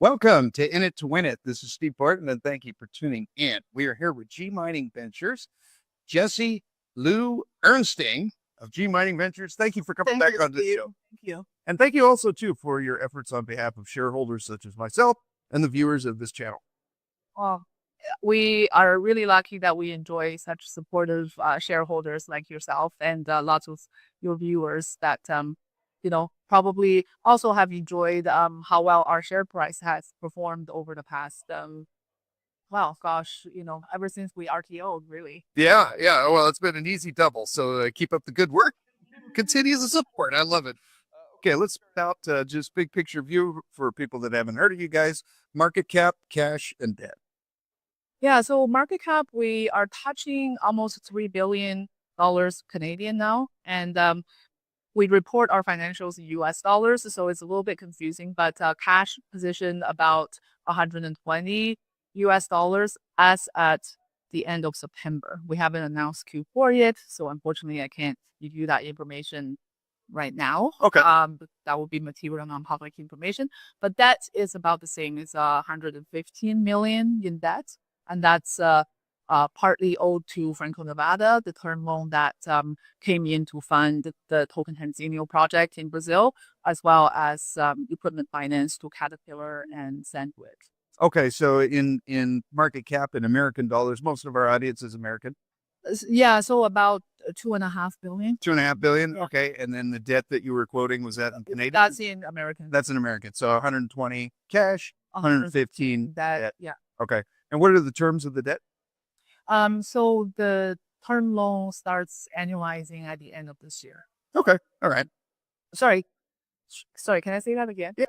Welcome to In It to Win It. This is Steve Barton, and thank you for tuning in. We are here with G Mining Ventures, Jesse Lou Ernsting of G Mining Ventures. Thank you for coming back on the show. Thank you. And thank you also, too, for your efforts on behalf of shareholders such as myself and the viewers of this channel. Well, we are really lucky that we enjoy such supportive shareholders like yourself and lots of your viewers that probably also have enjoyed how well our share price has performed over the past ever since we RTO'd, really. Yeah. Well, it's been an easy double, so keep up the good work. Continue the support. I love it. Okay, let's start out just big picture view for people that haven't heard of you guys. Market cap, cash, and debt. Yeah, so market cap, we are touching almost $3 billion Canadian now. And we report our financials in US dollars, so it's a little bit confusing, but cash position about 120 US dollars as at the end of September. We haven't announced Q4 yet, so unfortunately I can't give you that information right now. Okay. That would be material non-public information, but that is about the same. It's 115 million in debt, and that's partly owed to Franco-Nevada, the term loan that came in to fund the Tocantinzinho project in Brazil, as well as equipment finance to Caterpillar and Sandwich. Okay, so in market cap in American dollars, most of our audience is American. Yeah, so about 2.5 billion. 2.5 billion. Yeah. Okay, and then the debt that you were quoting, was that in Canadian? That's in American. That's in American. So 120 cash, 115 debt. Yeah. Okay, and what are the terms of the debt? So the term loan starts annualizing at the end of this year. Okay, all right. Sorry, can I say that again? Yeah.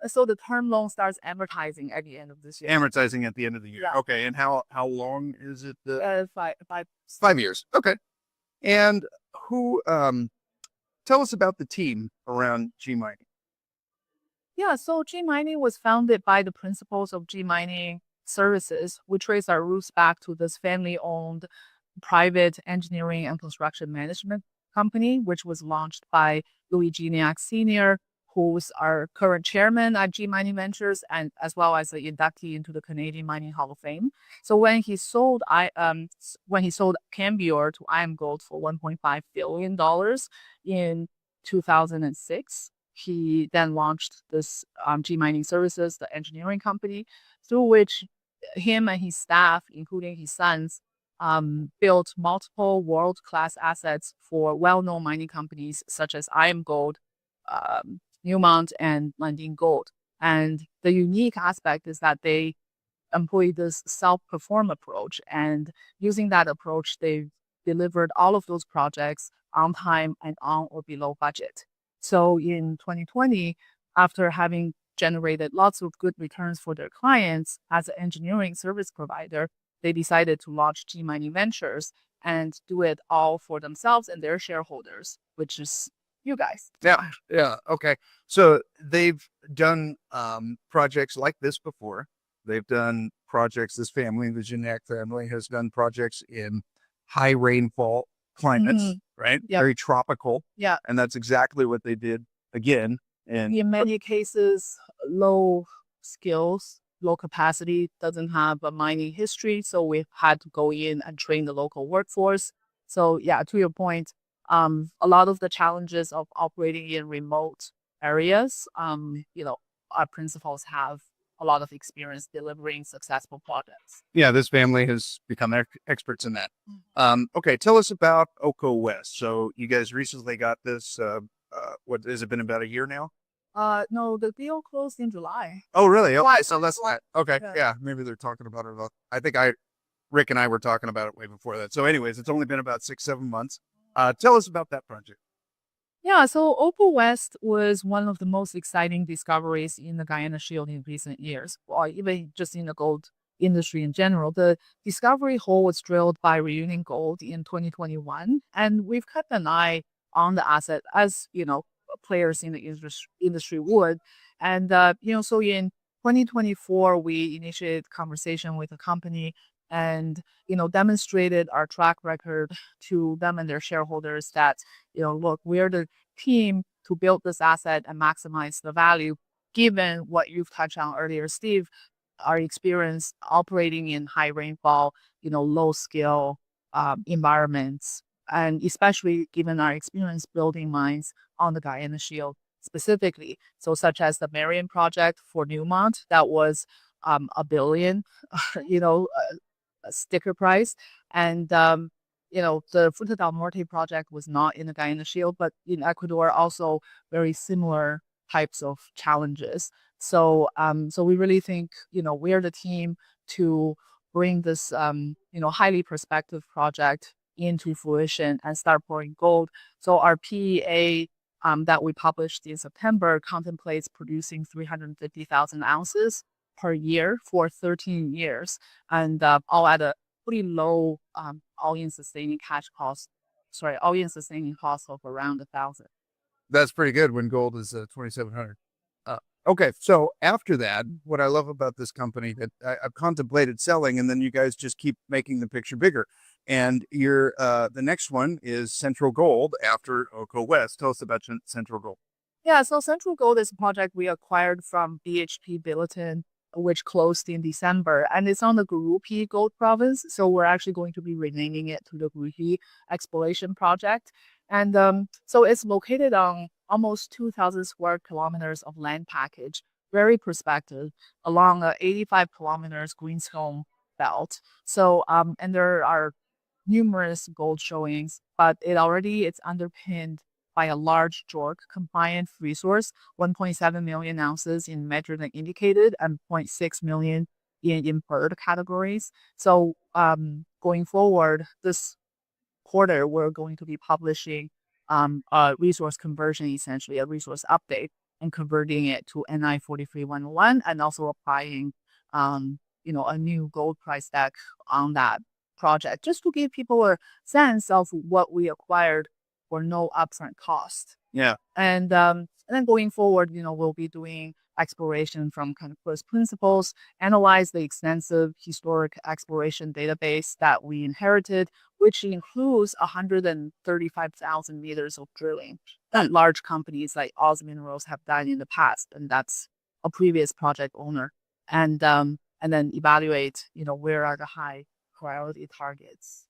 So the term loan starts amortizing at the end of this year. Amortizing at the end of the year. Yeah. Okay, and how long is it? 5 years. Okay, and who? Tell us about the team around G Mining. Yeah, so G Mining was founded by the principals of G Mining Services. We trace our roots back to this family-owned private engineering and construction management company, which was launched by Louis Gignac Sr., who's our current chairman at G Mining Ventures, and as well as an inductee into the Canadian Mining Hall of Fame. So when he sold Cambior to IAMGOLD for $1.5 billion in 2006, he then launched this G Mining Services, the engineering company, through which him and his staff, including his sons, built multiple world-class assets for well-known mining companies such as IAMGOLD, Newmont, and Lundin Gold. And the unique aspect is that they employ this self-perform approach, and using that approach, they've delivered all of those projects on time and on or below budget. So in 2020, after having generated lots of good returns for their clients as an engineering service provider, they decided to launch G Mining Ventures and do it all for themselves and their shareholders, which is you guys. Yeah. Okay. So they've done projects like this before. They've done projects, this family, the Gignac family, has done projects in high rainfall climates, right? Yep. Very tropical. Yeah. And that's exactly what they did again. And in many cases, low skills, low capacity, doesn't have a mining history. So we've had to go in and train the local workforce. So yeah, to your point, a lot of the challenges of operating in remote areas, our principals have a lot of experience delivering successful projects. Yeah, this family has become experts in that. Okay, tell us about Oko West. So you guys recently got this, what has it been, about a year now? No, the deal closed in July. Oh, really? Okay, so that's okay. Yeah. Yeah, maybe they're talking about it. I think Rick and I were talking about it way before that. So anyways, it's only been about 6-7 months. Tell us about that project. Yeah, so Oko West was one of the most exciting discoveries in the Guyana Shield in recent years, or even just in the gold industry in general. The discovery hole was drilled by Reunion Gold in 2021, and we've kept an eye on the asset, as players in the industry would. And so in 2024, we initiated conversation with the company and demonstrated our track record to them and their shareholders that look, we're the team to build this asset and maximize the value. given what you've touched on earlier, Steve, our experience operating in high rainfall, low scale environments, and especially given our experience building mines on the Guyana Shield specifically. So such as the Marion project for Newmont, that was a billion, a sticker price. And, the Fruta del Norte project was not in the Guyana Shield, but in Ecuador, also very similar types of challenges. So we really think, we're the team to bring this, highly prospective project into fruition and start pouring gold. So our PEA that we published in September contemplates producing 350,000 ounces per year for 13 years, and all at a pretty low all-in sustaining cost of around 1,000. That's pretty good when gold is 2,700. Okay, so after that, what I love about this company that I've contemplated selling, and then you guys just keep making the picture bigger. And the next one is Central Gold after Oko West. Tell us about Central Gold. Yeah, so Central Gold is a project we acquired from BHP Billiton, which closed in December, and it's on the Gurupi Gold Province. So we're actually going to be renaming it to the Gurupi Exploration Project. And so it's located on almost 2,000 square kilometers of land package, very prospective, along a 85 kilometers greenstone belt. So and there are numerous gold showings, but it's underpinned by a large JORC compliant resource, 1.7 million ounces in measured and indicated, and 0.6 million in inferred categories. So going forward, this quarter, we're going to be publishing a resource conversion, essentially a resource update, and converting it to NI 43-101, and also applying a new gold price deck on that project, just to give people a sense of what we acquired for no upfront cost. Yeah. And then going forward, we'll be doing exploration from kind of first principles, analyze the extensive historic exploration database that we inherited, which includes 135,000 meters of drilling that large companies like Oz Minerals have done in the past, and that's a previous project owner. And then evaluate, where are the high priority targets.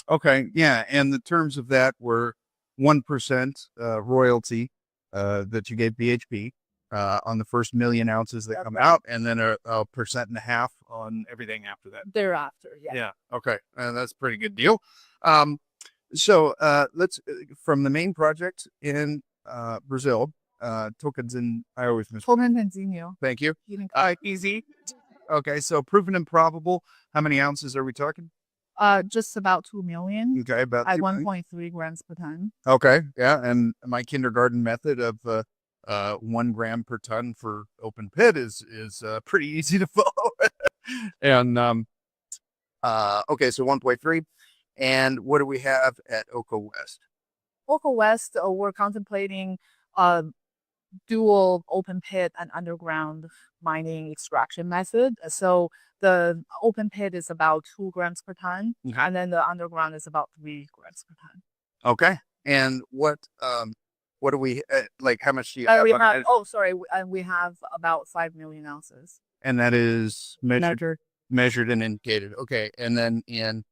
Okay, yeah, and the terms of that were 1% royalty that you gave BHP on the first million ounces that come out, and then a 1.5% on everything after that. Thereafter, yeah. Yeah, okay, that's a pretty good deal. So let's from the main project in Brazil, Tocantins. I always miss. Tocantins. Thank you. Easy. Okay, so proven and probable. How many ounces are we talking? Just about 2 million. Okay, about at 1.3 grams per ton. Okay, yeah, and my kindergarten method of 1 gram per ton for open pit is pretty easy to follow. And okay, so 1.3. And what do we have at Oko West? Oko West, we're contemplating dual open pit and underground mining extraction method. So the open pit is about 2 grams per ton, and then the underground is about 3 grams per ton. Okay. And what do we like? How much do you have? We have about 5 million ounces. And that is measured and indicated. Okay. And then in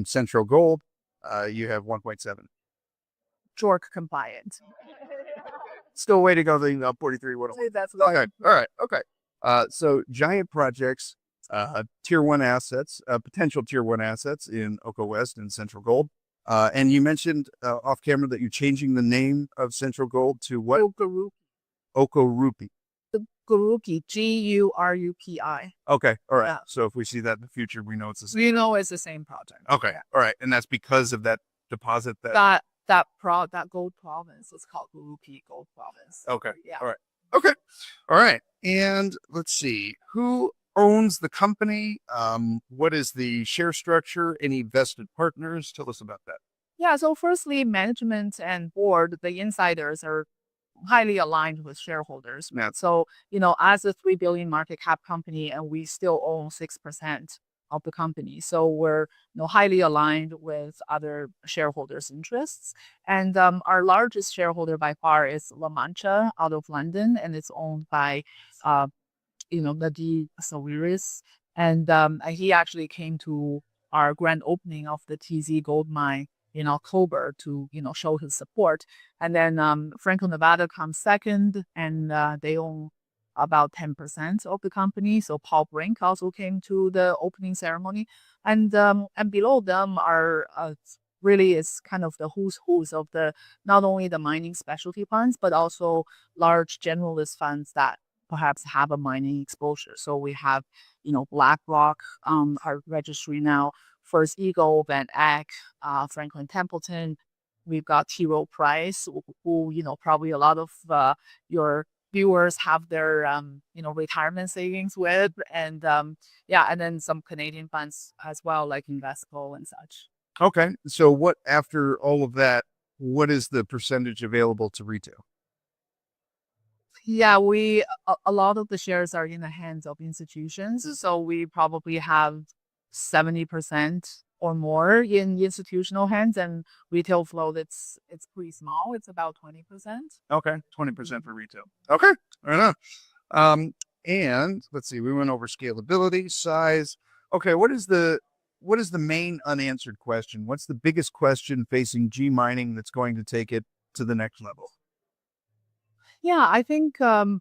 Central Gold, you have 1.7. JORC compliant. Still way to go. The 43. That's okay. All right. Okay. So giant projects, tier 1 assets, potential tier 1 assets in Oko West and Central Gold. And you mentioned off camera that you're changing the name of Central Gold to what? Gurupi. Gurupi, Gurupi. Okay. All right. Yeah. So if we see that in the future, we know it's the same. We know it's the same project. Okay. Yeah. All right. And that's because of that deposit that gold province is called Gurupi Gold Province. Okay. Yeah. All right. Okay. All right. And let's see, who owns the company? What is the share structure? Any vested partners? Tell us about that. Yeah. So firstly, management and board, the insiders are highly aligned with shareholders. Yeah. So, as a 3 billion market cap company, and we still own 6% of the company. So we're highly aligned with other shareholders' interests. And our largest shareholder by far is La Mancha out of London, and it's owned by uh, Nadi Sawiris. And he actually came to our grand opening of the TZ gold mine in October to, show his support. And then Franco-Nevada comes second, and they own about 10% of the company. So Paul Brink also came to the opening ceremony. And below them are really is kind of the who's of the not only the mining specialty funds, but also large generalist funds that perhaps have a mining exposure. So we have, BlackRock, our registry now, First Eagle, Van Eck, Franklin Templeton. We've got T. Rowe Price, who, probably a lot of your viewers have their, retirement savings with. And and then some Canadian funds as well, like Invesco and such. Okay. So what, after all of that, what is the percentage available to retail? Yeah, a lot of the shares are in the hands of institutions. So we probably have 70% or more in institutional hands, and retail flow it's pretty small. It's about 20%. Okay. 20% for retail. Okay. Fair enough. And let's see, we went over scalability, size. Okay, what is the main unanswered question? What's the biggest question facing G mining that's going to take it to the next level? Yeah, I think a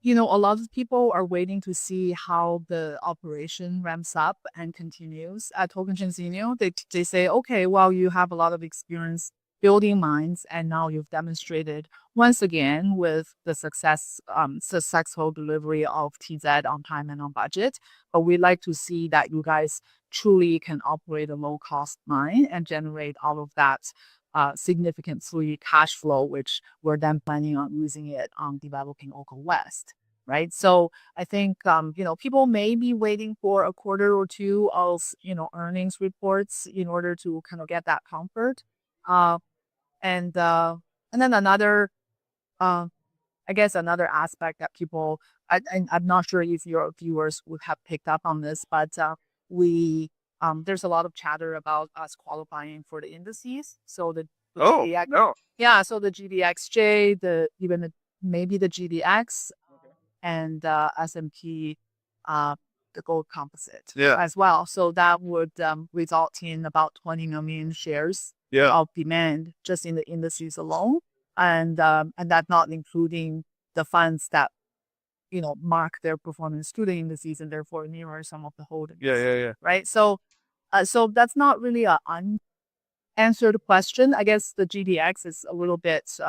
lot of people are waiting to see how the operation ramps up and continues at Tocantinzinho. They say, okay, well, you have a lot of experience building mines, and now you've demonstrated once again with the successful delivery of TZ on time and on budget. But we'd like to see that you guys truly can operate a low cost mine and generate all of that significant free cash flow, which we're then planning on using it on developing Oka West, right? So I think, people may be waiting for a quarter or two of, earnings reports in order to kind of get that comfort. And then another, I guess another aspect that people, I'm not sure if your viewers would have picked up on this, but there's a lot of chatter about us qualifying for the indices. So the GDX, no. yeah, so the GDXJ, maybe the GDX, and S&P, the gold composite, as well. So that would result in about 20 million shares of demand just in the indices alone, and that not including the funds that mark their performance to the indices and therefore mirror some of the holdings. Right. So that's not really a unanswered question. I guess the GDX is a little bit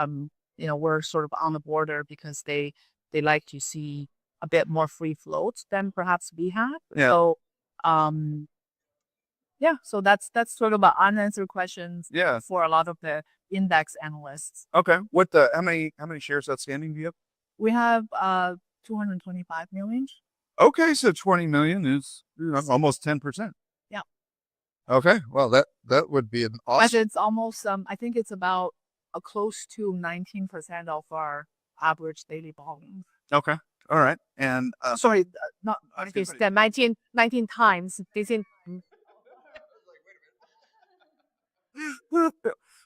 we're sort of on the border because they like to see a bit more free float than perhaps we have. So so that's sort of an unanswered questions for a lot of the index analysts. Okay. How many shares outstanding do you have? We have 225 million. Okay, so 20 million is almost 10%. Yeah. Okay, well that would be an awesome. But it's almost I think it's about close to 19% of our average daily volume. Okay, all right, and sorry, not this 19 times. This in.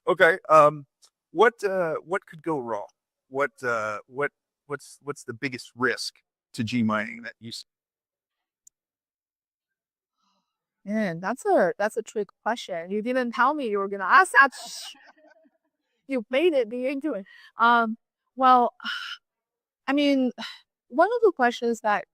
Okay, what could go wrong? What's the biggest risk to G mining that you see? Man, that's a trick question. You didn't tell me you were gonna ask that. You baited me into it. Well, I mean, one of the questions that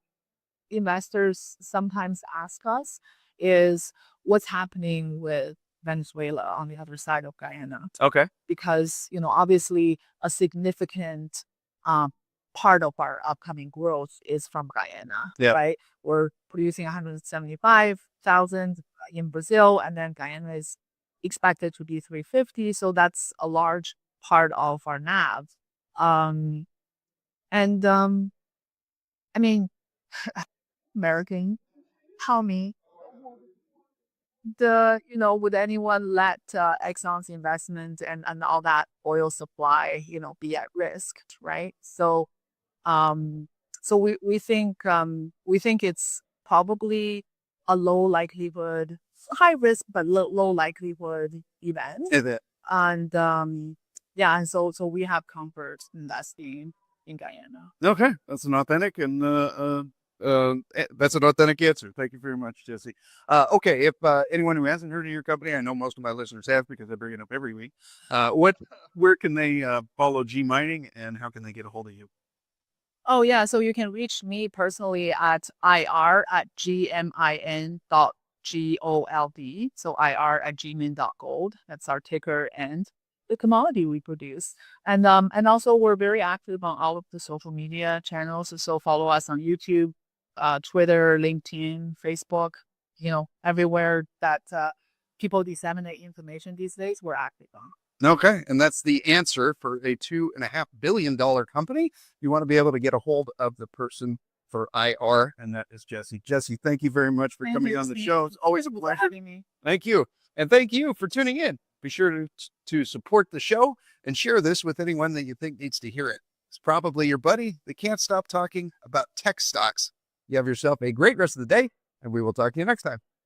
investors sometimes ask us is what's happening with Venezuela on the other side of Guyana. Okay. Because, obviously a significant part of our upcoming growth is from Guyana, right? We're producing 175,000 in Brazil, and then Guyana is expected to be 350. So that's a large part of our NAV. I mean, American, tell me, would anyone let Exxon's investment and all that oil supply, be at risk, right? So, we think it's probably a low likelihood, high risk, but low likelihood event. And yeah, and so we have comfort investing in Guyana. Okay, that's an authentic and that's an authentic answer. Thank you very much, Jesse. Okay, if anyone who hasn't heard of your company, I know most of my listeners have because I bring it up every week. Where can they follow G Mining and how can they get a hold of you? Oh yeah, so you can reach me personally at ir@gmin.gold. So ir@gmin.gold. That's our ticker and the commodity we produce. And also we're very active on all of the social media channels. So follow us on YouTube, Twitter, LinkedIn, Facebook, everywhere that people disseminate information these days, we're active on. Okay, and that's the answer for a $2.5 billion company. You want to be able to get a hold of the person for IR, and that is Jesse. Jesse, thank you very much for coming on the show. It's always a pleasure. Having me. Thank you. And thank you for tuning in. Be sure to support the show and share this with anyone that you think needs to hear it. It's probably your buddy that can't stop talking about tech stocks. You have yourself a great rest of the day, and we will talk to you next time.